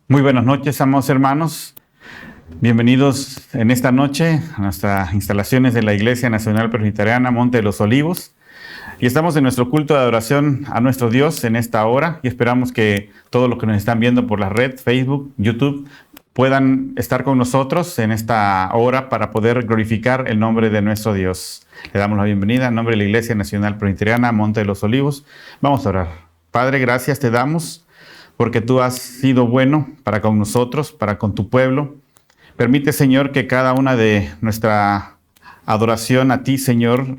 Muy buenas noches, amados hermanos. Bienvenidos en esta noche a nuestras instalaciones de la Iglesia Nacional Presbiteriana Monte de los Olivos. Y estamos en nuestro culto de adoración a nuestro Dios en esta hora y esperamos que todos los que nos están viendo por la red, Facebook, YouTube, puedan estar con nosotros en esta hora para poder glorificar el nombre de nuestro Dios. Le damos la bienvenida en nombre de la Iglesia Nacional Presbiteriana Monte de los Olivos. Vamos a orar. Padre, gracias te damos porque tú has sido bueno para con nosotros, para con tu pueblo. Permite, Señor, que cada una de nuestra adoración a ti, Señor,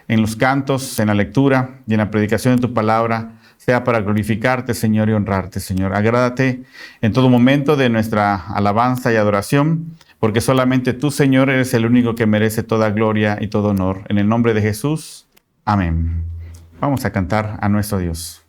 en los cantos, en la lectura y en la predicación de tu palabra, sea para glorificarte, Señor, y honrarte, Señor. Agrádate en todo momento de nuestra alabanza y adoración, porque solamente tú, Señor, eres el único que merece toda gloria y todo honor. En el nombre de Jesús, amén. Vamos a cantar a nuestro Dios.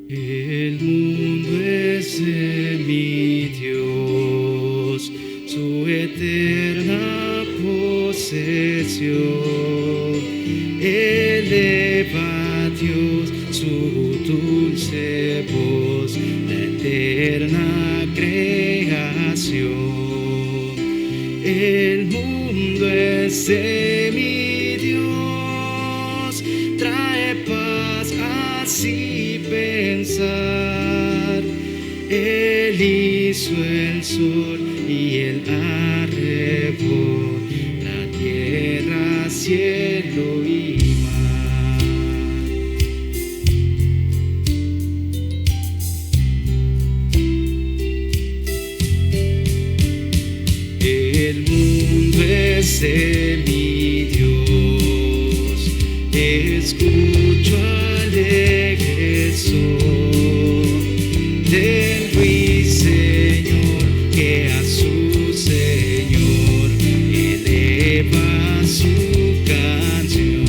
El mundo es de mi Dios, su eterna posesión. Eleva a Dios su dulce voz, la eterna creación. El mundo es de mi Dios, trae paz así pensar. Él hizo el sol y el arrebol, la tierra, cielo y mar. El mundo es de mi Dios, escucho alegre son del ruiseñor que a su Señor eleva su canción.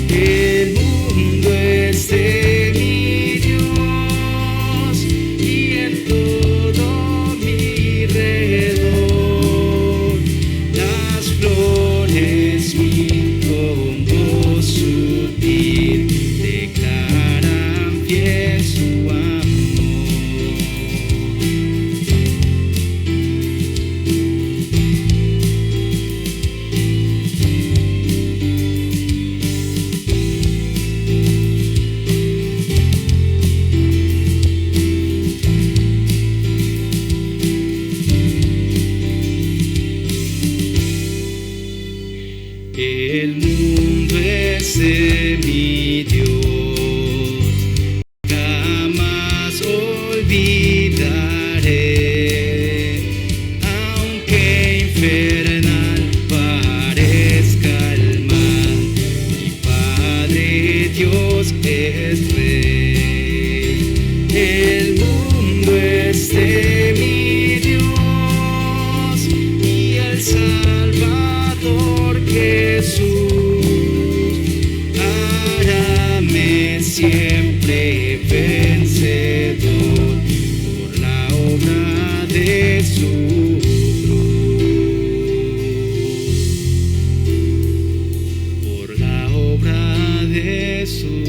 El mundo es de mi Dios y en todo mi redor las flores mi con voz sutil declaran fiel su amor. El mundo es de mi Dios, jamás olvidaré, aunque infernal parezca el mal, mi Padre Dios es Rey. El mundo es de mi Dios y el Salvador Jesús, hágame siempre vencedor por la obra de su cruz, por la obra de su cruz.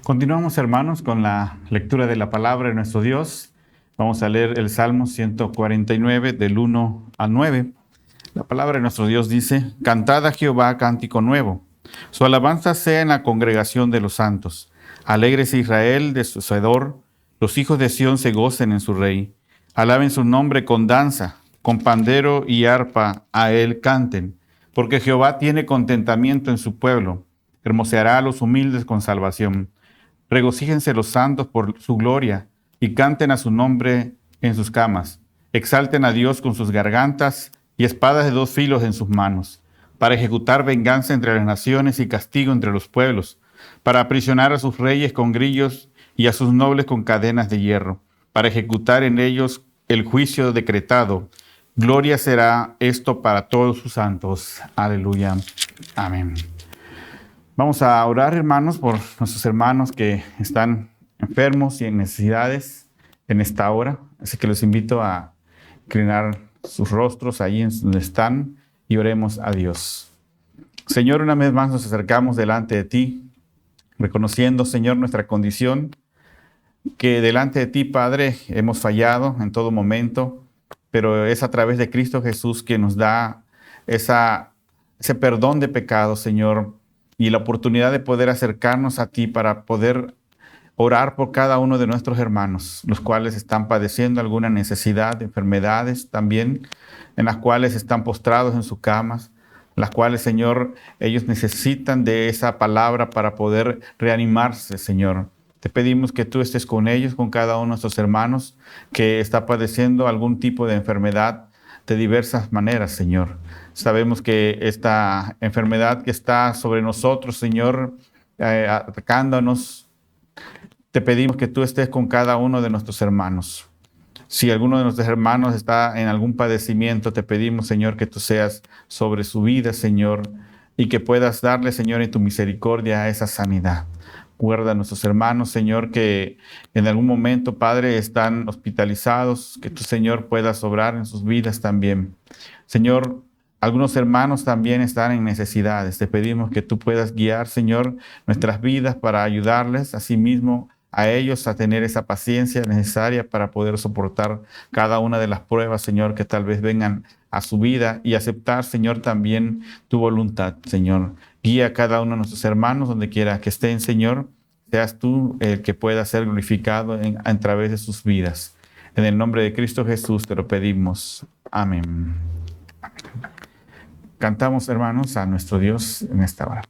Continuamos, hermanos, con la lectura de la palabra de nuestro Dios. Vamos a leer el Salmo 149 del 1 al 9. La palabra de nuestro Dios dice: Cantad a Jehová cántico nuevo, su alabanza sea en la congregación de los santos. Alégrese Israel de su Hacedor, los hijos de Sión se gocen en su rey. Alaben su nombre con danza, con pandero y arpa a él canten, porque Jehová tiene contentamiento en su pueblo, hermoseará a los humildes con salvación. Regocíjense los santos por su gloria y canten a su nombre en sus camas. Exalten a Dios con sus gargantas y espadas de dos filos en sus manos, para ejecutar venganza entre las naciones y castigo entre los pueblos, para aprisionar a sus reyes con grillos y a sus nobles con cadenas de hierro, para ejecutar en ellos el juicio decretado. Gloria será esto para todos sus santos. Aleluya. Amén. Vamos a orar, hermanos, por nuestros hermanos que están enfermos y en necesidades en esta hora. Así que los invito a inclinar sus rostros ahí en donde están y oremos a Dios. Señor, una vez más nos acercamos delante de ti, reconociendo, Señor, nuestra condición, que delante de ti, Padre, hemos fallado en todo momento, pero es a través de Cristo Jesús que nos da ese perdón de pecados, Señor, y la oportunidad de poder acercarnos a ti para poder orar por cada uno de nuestros hermanos, los cuales están padeciendo alguna necesidad, enfermedades también, en las cuales están postrados en sus camas, las cuales, Señor, ellos necesitan de esa palabra para poder reanimarse, Señor. Te pedimos que tú estés con ellos, con cada uno de nuestros hermanos que está padeciendo algún tipo de enfermedad de diversas maneras, Señor. Sabemos que esta enfermedad que está sobre nosotros, Señor, atacándonos, te pedimos que tú estés con cada uno de nuestros hermanos. Si alguno de nuestros hermanos está en algún padecimiento, te pedimos, Señor, que tú seas sobre su vida, Señor, y que puedas darle, Señor, en tu misericordia esa sanidad. Guarda a nuestros hermanos, Señor, que en algún momento, Padre, están hospitalizados, que tú, Señor, puedas obrar en sus vidas también. Señor, algunos hermanos también están en necesidades. Te pedimos que tú puedas guiar, Señor, nuestras vidas para ayudarles, asimismo, a ellos a tener esa paciencia necesaria para poder soportar cada una de las pruebas, Señor, que tal vez vengan a su vida y aceptar, Señor, también tu voluntad, Señor. Guía a cada uno de nuestros hermanos donde quiera que estén, Señor. Seas tú el que pueda ser glorificado a través de sus vidas. En el nombre de Cristo Jesús te lo pedimos. Amén. Cantamos, hermanos, a nuestro Dios en esta hora.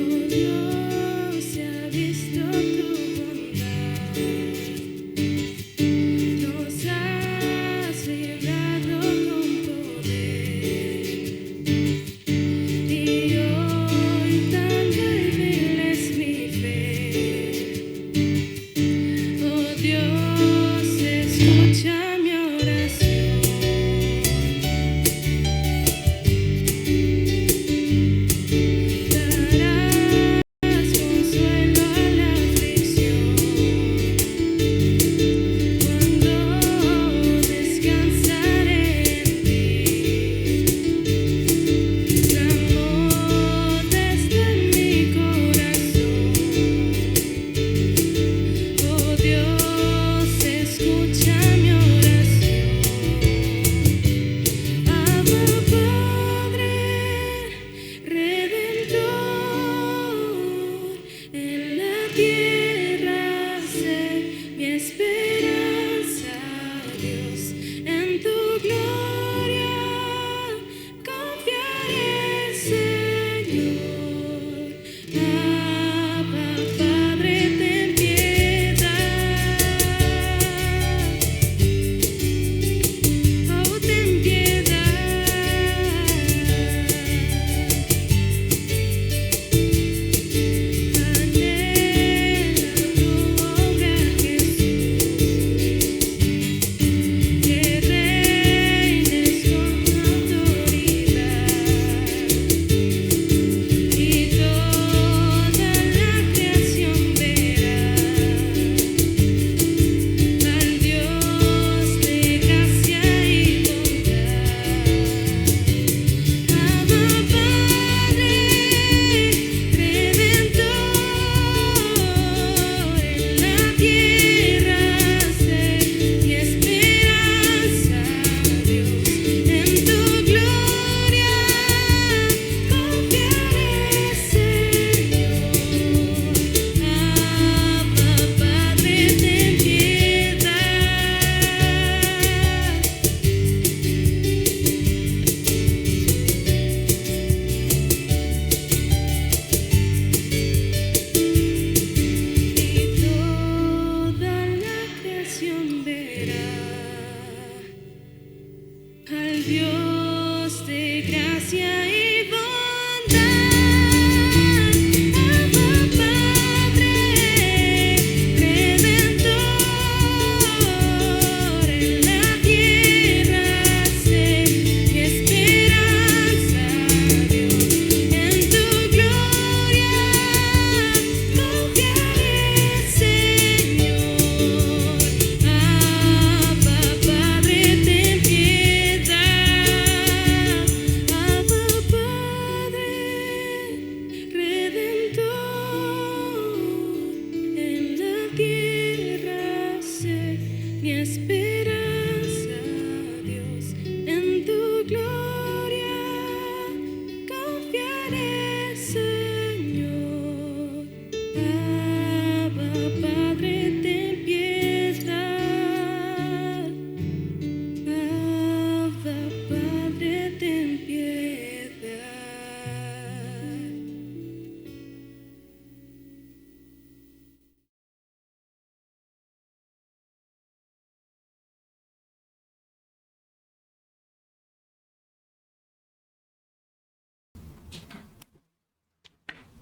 Oh Dios, se ha visto tu bondad.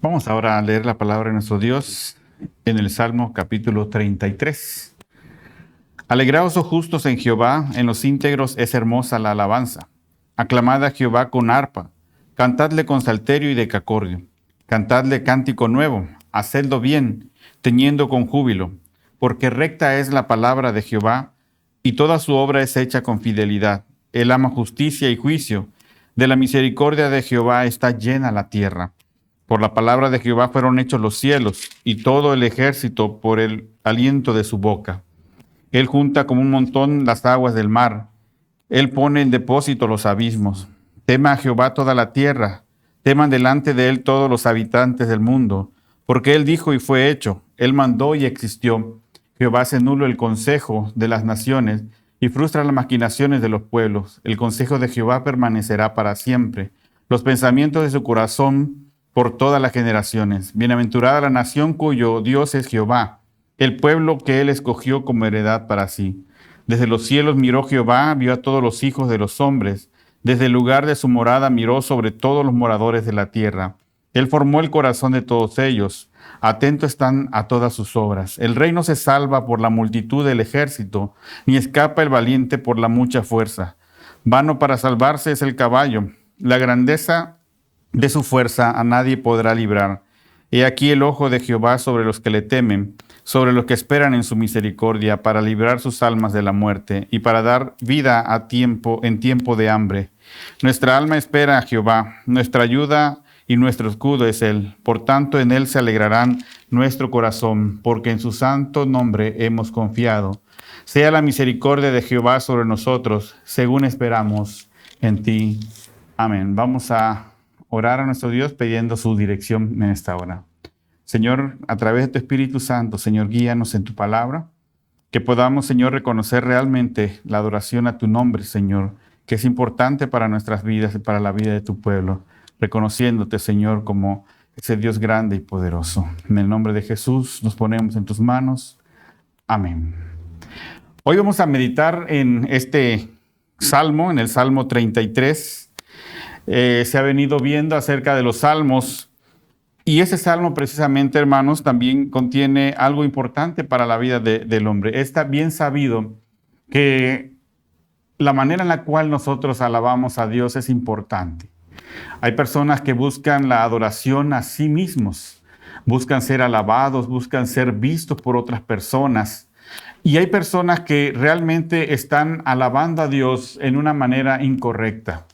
Vamos ahora a leer la palabra de nuestro Dios en el Salmo capítulo 33. Alegraos, oh justos, en Jehová, en los íntegros es hermosa la alabanza. Aclamad a Jehová con arpa, cantadle con salterio y decacordio. Cantadle cántico nuevo, hacedlo bien, tañendo con júbilo, porque recta es la palabra de Jehová, y toda su obra es hecha con fidelidad. Él ama justicia y juicio. De la misericordia de Jehová está llena la tierra. Por la palabra de Jehová fueron hechos los cielos, y todo el ejército por el aliento de su boca. Él junta como un montón las aguas del mar. Él pone en depósito los abismos. Tema a Jehová toda la tierra. Teman delante de él todos los habitantes del mundo. Porque él dijo y fue hecho. Él mandó y existió. Jehová hace nulo el consejo de las naciones y frustra las maquinaciones de los pueblos. El consejo de Jehová permanecerá para siempre. Los pensamientos de su corazón por todas las generaciones. Bienaventurada la nación cuyo Dios es Jehová, el pueblo que él escogió como heredad para sí. Desde los cielos miró Jehová, vio a todos los hijos de los hombres. Desde el lugar de su morada miró sobre todos los moradores de la tierra. Él formó el corazón de todos ellos. Atentos están a todas sus obras. El rey no se salva por la multitud del ejército, ni escapa el valiente por la mucha fuerza. Vano para salvarse es el caballo. La grandeza de su fuerza a nadie podrá librar. He aquí el ojo de Jehová sobre los que le temen, sobre los que esperan en su misericordia, para librar sus almas de la muerte y para dar vida en tiempo de hambre. Nuestra alma espera a Jehová, nuestra ayuda y nuestro escudo es él. Por tanto, en él se alegrarán nuestro corazón, porque en su santo nombre hemos confiado. Sea la misericordia de Jehová sobre nosotros, según esperamos en ti. Amén. Vamos a orar a nuestro Dios pidiendo su dirección en esta hora. Señor, a través de tu Espíritu Santo, Señor, guíanos en tu palabra, que podamos, Señor, reconocer realmente la adoración a tu nombre, Señor, que es importante para nuestras vidas y para la vida de tu pueblo, reconociéndote, Señor, como ese Dios grande y poderoso. En el nombre de Jesús nos ponemos en tus manos. Amén. Hoy vamos a meditar en este salmo, en el Salmo 33. Se ha venido viendo acerca de los salmos y ese salmo precisamente, hermanos, también contiene algo importante para la vida del hombre. Está bien sabido que la manera en la cual nosotros alabamos a Dios es importante. Hay personas que buscan la adoración a sí mismos, buscan ser alabados, buscan ser vistos por otras personas. Y hay personas que realmente están alabando a Dios en una manera incorrecta.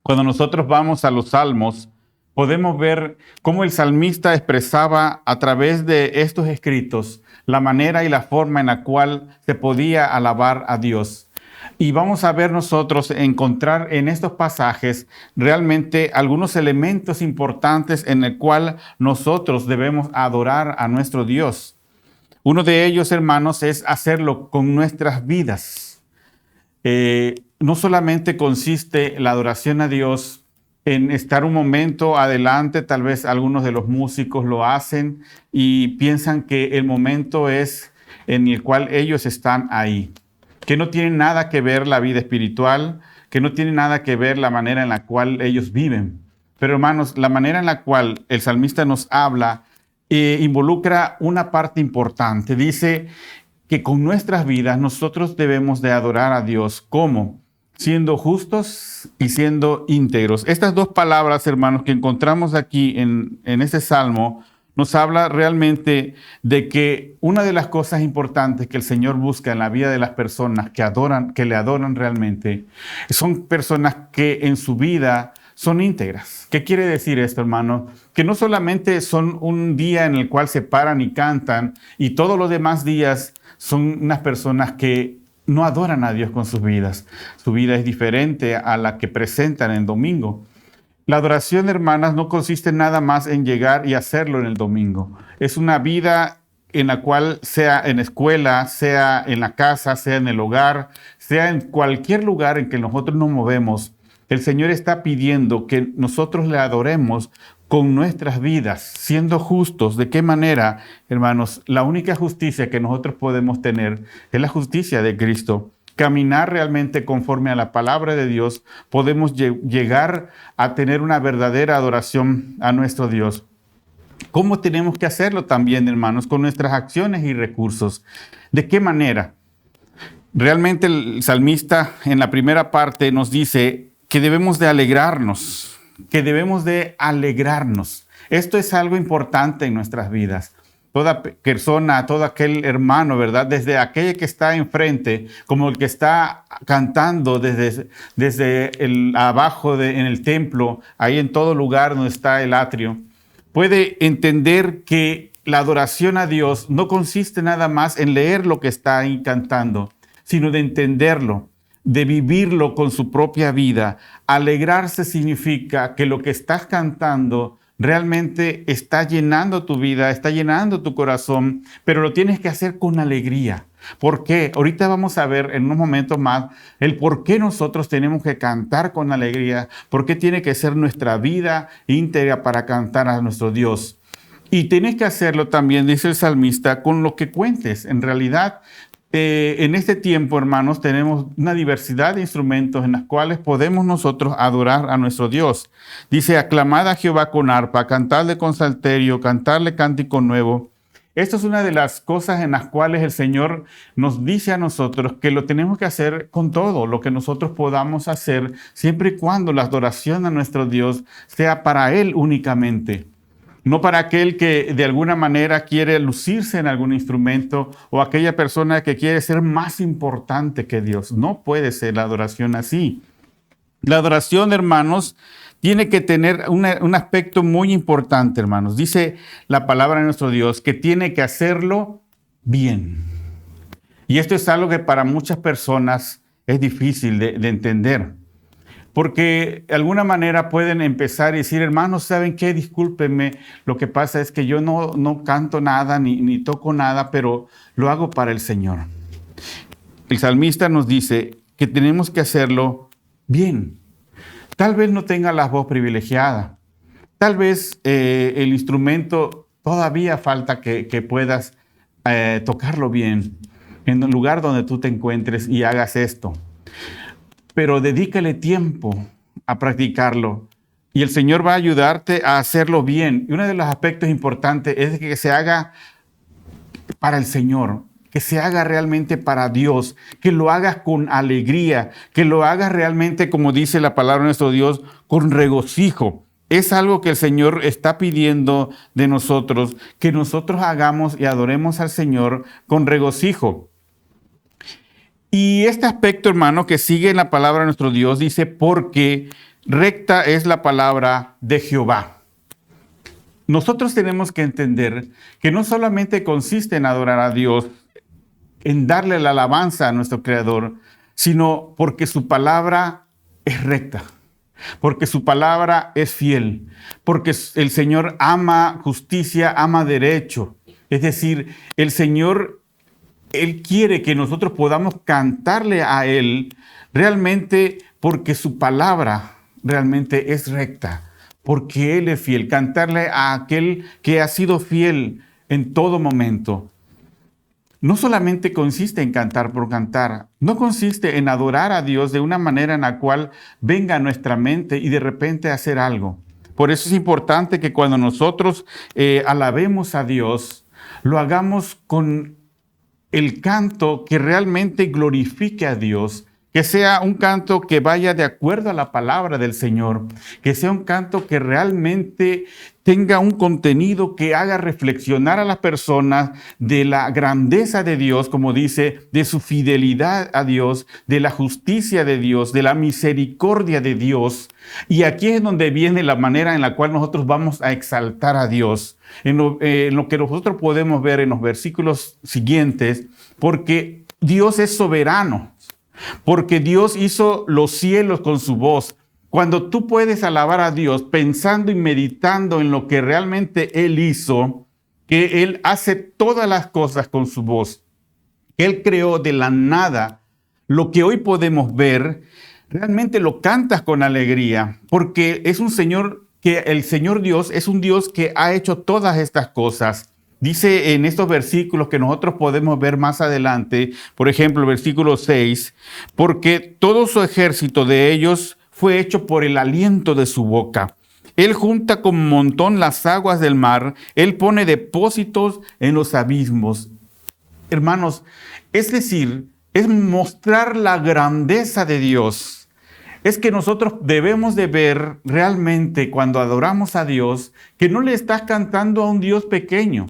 Cuando nosotros vamos a los salmos, podemos ver cómo el salmista expresaba a través de estos escritos la manera y la forma en la cual se podía alabar a Dios. Y vamos a ver nosotros, encontrar en estos pasajes realmente algunos elementos importantes en el cual nosotros debemos adorar a nuestro Dios. Uno de ellos, hermanos, es hacerlo con nuestras vidas. No solamente consiste la adoración a Dios en estar un momento adelante, tal vez algunos de los músicos lo hacen y piensan que el momento es en el cual ellos están ahí, que no tiene nada que ver la vida espiritual, que no tiene nada que ver la manera en la cual ellos viven. Pero hermanos, la manera en la cual el salmista nos habla involucra una parte importante. Dice que con nuestras vidas nosotros debemos de adorar a Dios. ¿Cómo? Siendo justos y siendo íntegros. Estas dos palabras, hermanos, que encontramos aquí en este salmo, nos habla realmente de que una de las cosas importantes que el Señor busca en la vida de las personas que le adoran realmente, son personas que en su vida son íntegras. ¿Qué quiere decir esto, hermano? Que no solamente son un día en el cual se paran y cantan y todos los demás días son unas personas que no adoran a Dios con sus vidas. Su vida es diferente a la que presentan el domingo. La adoración, hermanas, no consiste nada más en llegar y hacerlo en el domingo. Es una vida en la cual, sea en escuela, sea en la casa, sea en el hogar, sea en cualquier lugar en que nosotros nos movemos, el Señor está pidiendo que nosotros le adoremos con nuestras vidas, siendo justos. ¿De qué manera, hermanos? La única justicia que nosotros podemos tener es la justicia de Cristo. Caminar realmente conforme a la palabra de Dios, podemos llegar a tener una verdadera adoración a nuestro Dios. ¿Cómo tenemos que hacerlo también, hermanos? Con nuestras acciones y recursos. ¿De qué manera? Realmente el salmista en la primera parte nos dice que debemos de alegrarnos, Esto es algo importante en nuestras vidas. Toda persona, todo aquel hermano, ¿verdad? Desde aquel que está enfrente, como el que está cantando desde abajo en el templo, ahí en todo lugar donde está el atrio, puede entender que la adoración a Dios no consiste nada más en leer lo que está ahí cantando, sino de entenderlo, de vivirlo con su propia vida. Alegrarse significa que lo que estás cantando realmente está llenando tu vida, está llenando tu corazón, pero lo tienes que hacer con alegría. ¿Por qué? Ahorita vamos a ver en unos momentos más el por qué nosotros tenemos que cantar con alegría, por qué tiene que ser nuestra vida íntegra para cantar a nuestro Dios. Y tienes que hacerlo también, dice el salmista, con lo que cuentes. En realidad, en este tiempo, hermanos, tenemos una diversidad de instrumentos en los cuales podemos nosotros adorar a nuestro Dios. Dice, aclamad a Jehová con arpa, cantadle con salterio, cantarle cántico nuevo. Esto es una de las cosas en las cuales el Señor nos dice a nosotros que lo tenemos que hacer con todo lo que nosotros podamos hacer, siempre y cuando la adoración a nuestro Dios sea para Él únicamente. No para aquel que de alguna manera quiere lucirse en algún instrumento o aquella persona que quiere ser más importante que Dios. No puede ser la adoración así. La adoración, hermanos, tiene que tener un aspecto muy importante, hermanos. Dice la palabra de nuestro Dios que tiene que hacerlo bien. Y esto es algo que para muchas personas es difícil de entender. Porque de alguna manera pueden empezar y decir, hermanos, ¿saben qué? Discúlpenme, lo que pasa es que yo no canto nada ni toco nada, pero lo hago para el Señor. El salmista nos dice que tenemos que hacerlo bien. Tal vez no tenga la voz privilegiada. Tal vez el instrumento todavía falta que puedas tocarlo bien en el lugar donde tú te encuentres y hagas esto. Pero dedícale tiempo a practicarlo y el Señor va a ayudarte a hacerlo bien. Y uno de los aspectos importantes es que se haga para el Señor, que se haga realmente para Dios, que lo hagas con alegría, que lo hagas realmente, como dice la palabra de nuestro Dios, con regocijo. Es algo que el Señor está pidiendo de nosotros, que nosotros hagamos y adoremos al Señor con regocijo. Y este aspecto, hermano, que sigue en la palabra de nuestro Dios, dice, porque recta es la palabra de Jehová. Nosotros tenemos que entender que no solamente consiste en adorar a Dios, en darle la alabanza a nuestro Creador, sino porque su palabra es recta, porque su palabra es fiel, porque el Señor ama justicia, ama derecho. Es decir, el Señor, Él quiere que nosotros podamos cantarle a Él realmente porque su palabra realmente es recta, porque Él es fiel. Cantarle a aquel que ha sido fiel en todo momento. No solamente consiste en cantar por cantar, no consiste en adorar a Dios de una manera en la cual venga a nuestra mente y de repente hacer algo. Por eso es importante que cuando nosotros alabemos a Dios, lo hagamos con el canto que realmente glorifique a Dios, que sea un canto que vaya de acuerdo a la palabra del Señor, que sea un canto que realmente tenga un contenido que haga reflexionar a las personas de la grandeza de Dios, como dice, de su fidelidad a Dios, de la justicia de Dios, de la misericordia de Dios. Y aquí es donde viene la manera en la cual nosotros vamos a exaltar a Dios. En lo que nosotros podemos ver en los versículos siguientes, porque Dios es soberano, porque Dios hizo los cielos con su voz. Cuando tú puedes alabar a Dios pensando y meditando en lo que realmente Él hizo, que Él hace todas las cosas con su voz, que Él creó de la nada, lo que hoy podemos ver, realmente lo cantas con alegría, porque es un Señor que el Señor Dios es un Dios que ha hecho todas estas cosas. Dice en estos versículos que nosotros podemos ver más adelante, por ejemplo, el versículo 6, porque todo su ejército de ellos fue hecho por el aliento de su boca. Él junta con montón las aguas del mar. Él pone depósitos en los abismos. Hermanos, es decir, es mostrar la grandeza de Dios. Es que nosotros debemos de ver realmente cuando adoramos a Dios que no le estás cantando a un Dios pequeño.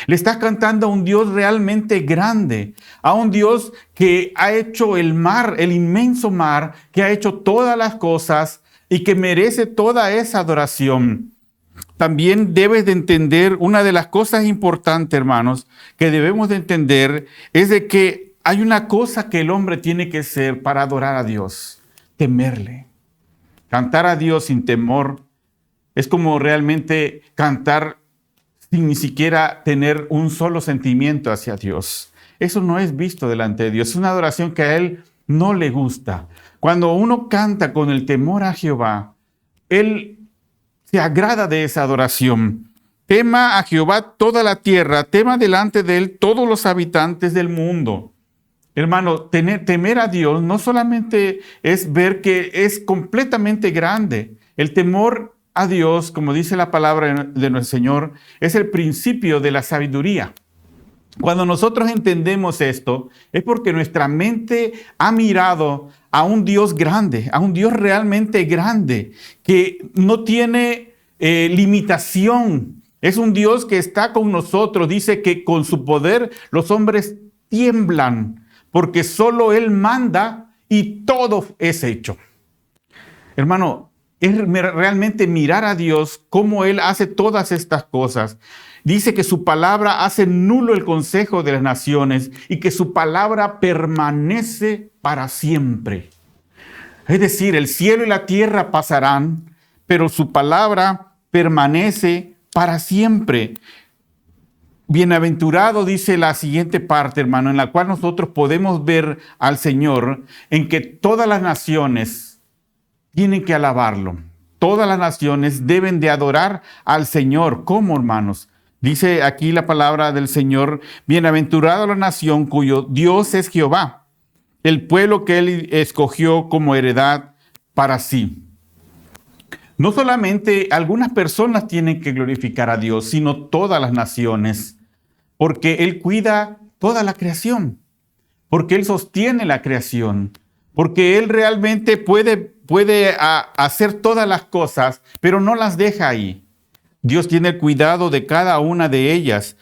Le estás cantando a un Dios realmente grande, a un Dios que ha hecho el mar, el inmenso mar, que ha hecho todas las cosas y que merece toda esa adoración. También debes de entender una de las cosas importantes, hermanos, que debemos de entender es de que hay una cosa que el hombre tiene que hacer para adorar a Dios: temerle. Cantar a Dios sin temor es como realmente cantar sin ni siquiera tener un solo sentimiento hacia Dios. Eso no es visto delante de Dios. Es una adoración que a Él no le gusta. Cuando uno canta con el temor a Jehová, Él se agrada de esa adoración. Tema a Jehová toda la tierra, tema delante de Él todos los habitantes del mundo. Hermano, temer a Dios no solamente es ver que es completamente grande. El temor a Dios, como dice la palabra de nuestro Señor, es el principio de la sabiduría. Cuando nosotros entendemos esto, es porque nuestra mente ha mirado a un Dios grande, a un Dios realmente grande, que no tiene limitación. Es un Dios que está con nosotros. Dice que con su poder los hombres tiemblan, porque solo Él manda y todo es hecho. Hermano, es realmente mirar a Dios cómo Él hace todas estas cosas. Dice que su palabra hace nulo el consejo de las naciones y que su palabra permanece para siempre. Es decir, el cielo y la tierra pasarán, pero su palabra permanece para siempre. Bienaventurado, dice la siguiente parte, hermano, en la cual nosotros podemos ver al Señor, en que todas las naciones tienen que alabarlo. Todas las naciones deben de adorar al Señor. ¿Cómo, hermanos? Dice aquí la palabra del Señor: bienaventurada la nación cuyo Dios es Jehová, el pueblo que Él escogió como heredad para sí. No solamente algunas personas tienen que glorificar a Dios, sino todas las naciones, porque Él cuida toda la creación, porque Él sostiene la creación, porque Él realmente puede hacer todas las cosas, pero no las deja ahí. Dios tiene el cuidado de cada una de ellas.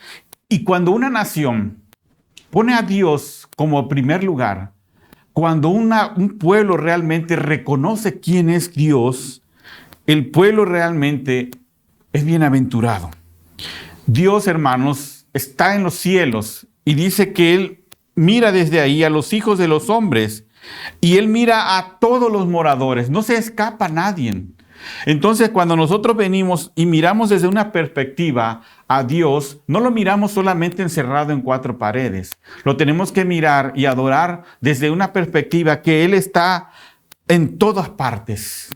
Y cuando una nación pone a Dios como primer lugar, cuando un pueblo realmente reconoce quién es Dios, el pueblo realmente es bienaventurado. Dios, hermanos, está en los cielos y dice que Él mira desde ahí a los hijos de los hombres y Él mira a todos los moradores. No se escapa nadie. Entonces, cuando nosotros venimos y miramos desde una perspectiva a Dios, no lo miramos solamente encerrado en cuatro paredes. Lo tenemos que mirar y adorar desde una perspectiva que Él está en todas partes.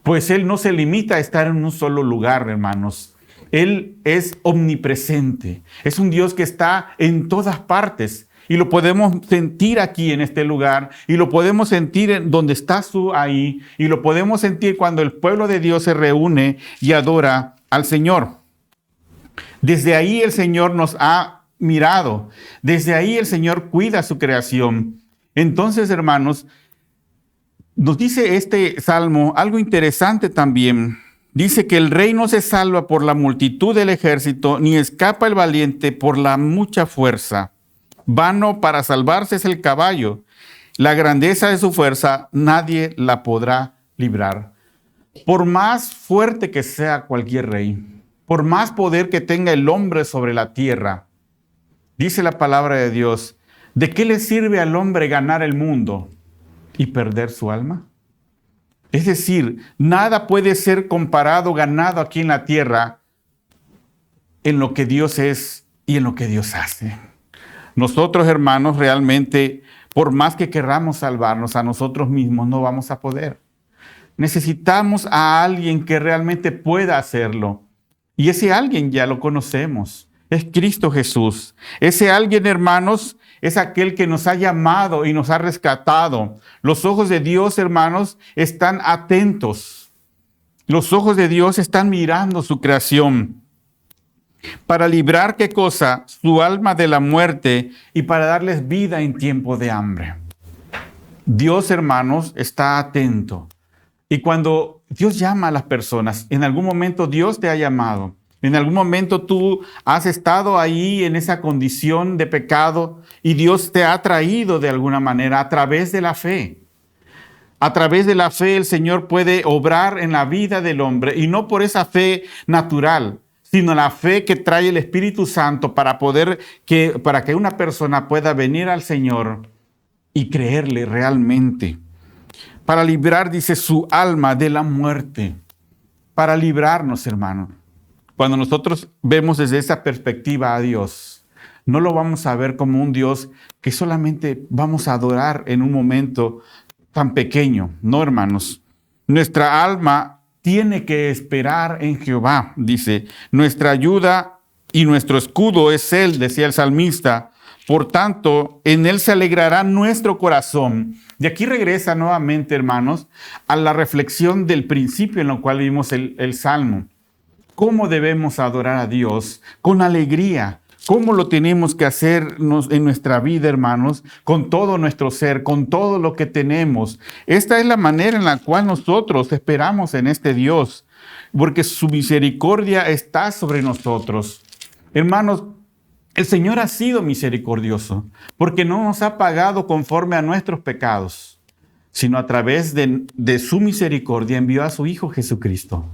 Pues Él no se limita a estar en un solo lugar, hermanos. Él es omnipresente. Es un Dios que está en todas partes. Y lo podemos sentir aquí en este lugar, y lo podemos sentir en donde estás tú ahí, y lo podemos sentir cuando el pueblo de Dios se reúne y adora al Señor. Desde ahí el Señor nos ha mirado, desde ahí el Señor cuida su creación. Entonces, hermanos, nos dice este salmo algo interesante también. Dice que el rey no se salva por la multitud del ejército, ni escapa el valiente por la mucha fuerza. Vano para salvarse es el caballo. La grandeza de su fuerza nadie la podrá librar. Por más fuerte que sea cualquier rey, por más poder que tenga el hombre sobre la tierra, dice la palabra de Dios, ¿de qué le sirve al hombre ganar el mundo y perder su alma? Es decir, nada puede ser comparado, ganado aquí en la tierra, en lo que Dios es y en lo que Dios hace. Nosotros, hermanos, realmente, por más que querramos salvarnos a nosotros mismos, no vamos a poder. Necesitamos a alguien que realmente pueda hacerlo. Y ese alguien ya lo conocemos. Es Cristo Jesús. Ese alguien, hermanos, es aquel que nos ha llamado y nos ha rescatado. Los ojos de Dios, hermanos, están atentos Los ojos de Dios están mirando su creación para librar, ¿qué cosa? Su alma de la muerte y para darles vida en tiempo de hambre. Dios, hermanos, está atento. Y cuando Dios llama a las personas, en algún momento Dios te ha llamado. En algún momento tú has estado ahí en esa condición de pecado y Dios te ha traído de alguna manera a través de la fe. A través de la fe el Señor puede obrar en la vida del hombre y no por esa fe natural, sino la fe que trae el Espíritu Santo para que una persona pueda venir al Señor y creerle realmente. Para librar, dice, su alma de la muerte. Para librarnos, hermano. Cuando nosotros vemos desde esa perspectiva a Dios, no lo vamos a ver como un Dios que solamente vamos a adorar en un momento tan pequeño. No, hermanos. Nuestra alma tiene que esperar en Jehová, dice. Nuestra ayuda y nuestro escudo es Él, decía el salmista. Por tanto, en Él se alegrará nuestro corazón. Y aquí regresa nuevamente, hermanos, a la reflexión del principio en lo cual vimos el Salmo. ¿Cómo debemos adorar a Dios? Con alegría. ¿Cómo lo tenemos que hacer en nuestra vida, hermanos? Con todo nuestro ser, con todo lo que tenemos. Esta es la manera en la cual nosotros esperamos en este Dios, porque su misericordia está sobre nosotros. Hermanos, el Señor ha sido misericordioso, porque no nos ha pagado conforme a nuestros pecados, sino a través de su misericordia envió a su Hijo Jesucristo.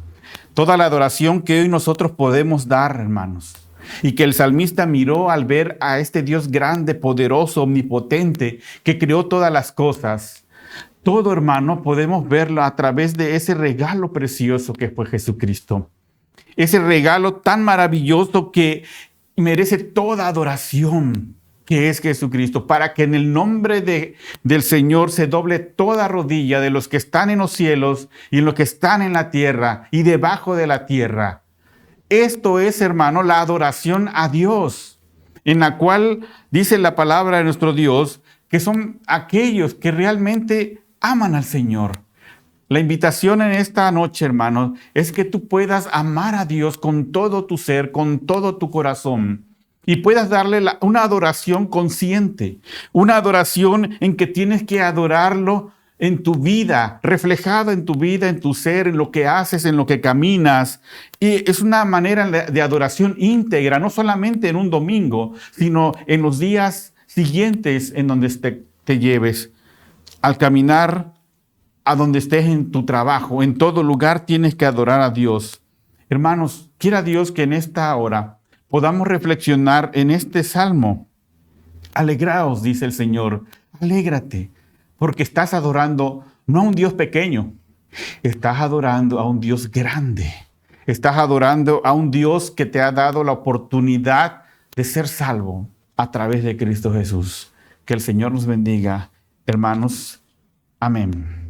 Toda la adoración que hoy nosotros podemos dar, hermanos, y que el salmista miró al ver a este Dios grande, poderoso, omnipotente, que creó todas las cosas. Todo, hermano, podemos verlo a través de ese regalo precioso que fue Jesucristo. Ese regalo tan maravilloso que merece toda adoración, que es Jesucristo, para que en el nombre del Señor se doble toda rodilla de los que están en los cielos y en los que están en la tierra y debajo de la tierra. Esto es, hermano, la adoración a Dios, en la cual dice la palabra de nuestro Dios, que son aquellos que realmente aman al Señor. La invitación en esta noche, hermanos, es que tú puedas amar a Dios con todo tu ser, con todo tu corazón, y puedas darle una adoración consciente, una adoración en que tienes que adorarlo en tu vida, reflejado en tu vida, en tu ser, en lo que haces, en lo que caminas. Y es una manera de adoración íntegra, no solamente en un domingo, sino en los días siguientes en donde te lleves. Al caminar, a donde estés en tu trabajo, en todo lugar tienes que adorar a Dios. Hermanos, quiera Dios que en esta hora podamos reflexionar en este salmo. Alegraos, dice el Señor, alégrate, porque estás adorando no a un Dios pequeño, estás adorando a un Dios grande. Estás adorando a un Dios que te ha dado la oportunidad de ser salvo a través de Cristo Jesús. Que el Señor nos bendiga, hermanos. Amén.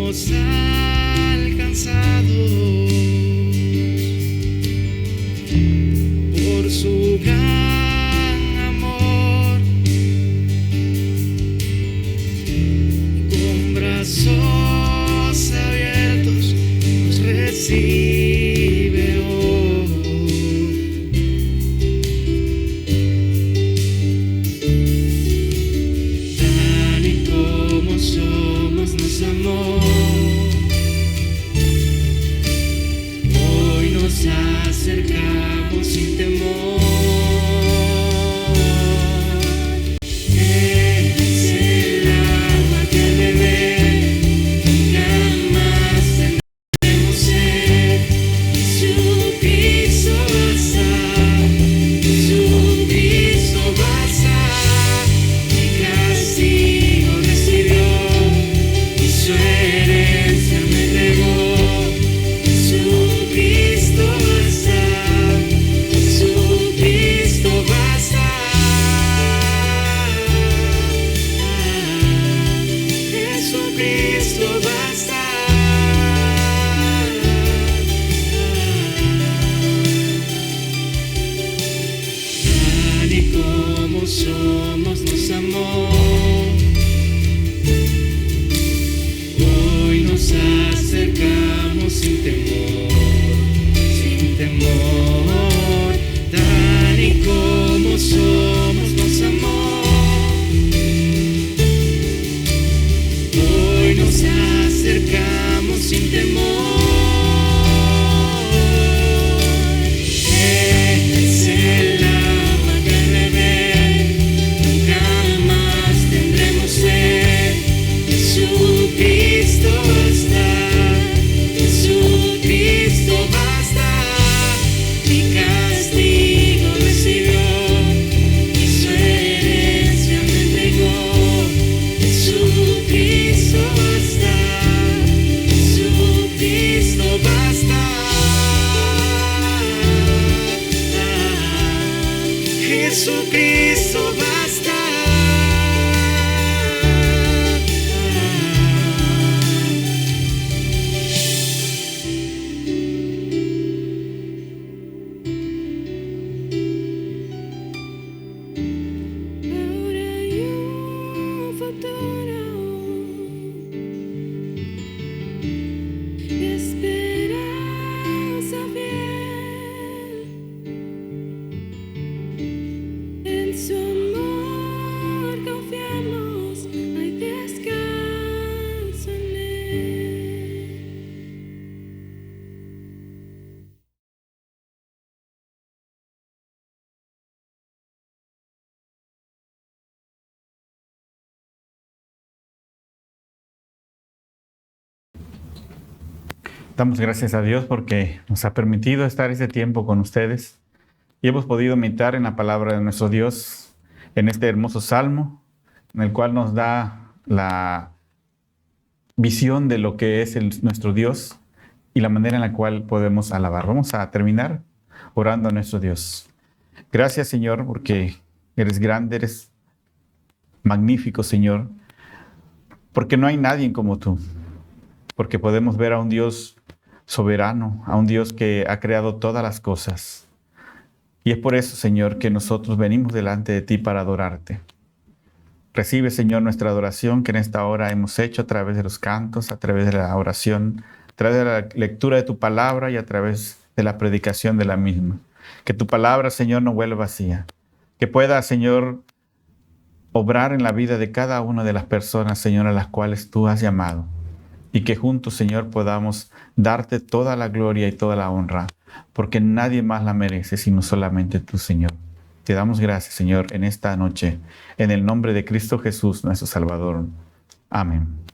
hemos alcanzado por su gran amor. Con brazos abiertos nos recibe hoy. Tal y como somos nos amó. Hoy nos acercamos sin temor. Es el agua que beber, jamás tendremos sed. Jesucristo basta, Jesucristo basta. Mi castigo recibió y su herencia me entregó. Jesucristo basta, Jesucristo basta. Jesucristo basta. Tal y como somos nos amó. Hoy nos acercamos sin temor, sin temor. Tal y como somos nos amó. Hoy nos acercamos sin temor. Es el agua que beber, nunca más tendremos sed. Jesucristo basta, Jesucristo basta. Mi castigo recibió y su herencia me entregó. Jesucristo basta, Jesucristo basta. Jesucristo basta. Ahora hay un futuro, esperanza fiel. En su amor confiamos, hay descanso en él. Damos gracias a Dios porque nos ha permitido estar este tiempo con ustedes y hemos podido meditar en la palabra de nuestro Dios en este hermoso salmo, en el cual nos da la visión de lo que es nuestro Dios y la manera en la cual podemos alabar. Vamos a terminar orando a nuestro Dios. Gracias, Señor, porque eres grande, eres magnífico, Señor, porque no hay nadie como tú, porque podemos ver a un Dios soberano, a un Dios que ha creado todas las cosas. Y es por eso, Señor, que nosotros venimos delante de ti para adorarte. Recibe, Señor, nuestra adoración que en esta hora hemos hecho a través de los cantos, a través de la oración, a través de la lectura de tu palabra y a través de la predicación de la misma. Que tu palabra, Señor, no vuelva vacía. Que pueda, Señor, obrar en la vida de cada una de las personas, Señor, a las cuales tú has llamado. Y que juntos, Señor, podamos darte toda la gloria y toda la honra, porque nadie más la merece sino solamente tú, Señor. Te damos gracias, Señor, en esta noche, en el nombre de Cristo Jesús, nuestro Salvador. Amén.